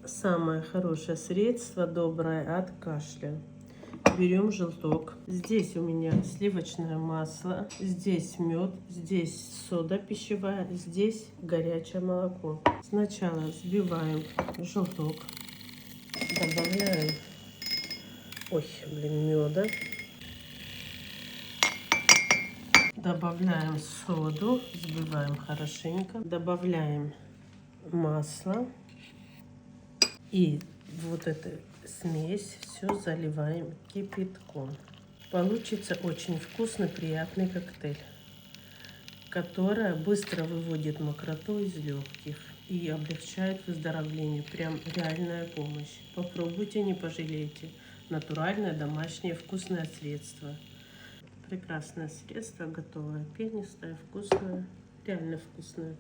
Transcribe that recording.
Самое хорошее средство, доброе от кашля. Берем желток. Здесь у меня сливочное масло, здесь мед, здесь сода пищевая, здесь горячее молоко. Сначала взбиваем желток, добавляем, меда, добавляем соду, взбиваем хорошенько, добавляем масло и вот эту смесь все заливаем кипятком. Получится очень вкусный, приятный коктейль, который быстро выводит мокроту из легких и облегчает выздоровление. Прям реальная помощь. Попробуйте, не пожалейте. Натуральное, домашнее, вкусное средство. Прекрасное средство, готовое, пенистое, вкусное, реально вкусное.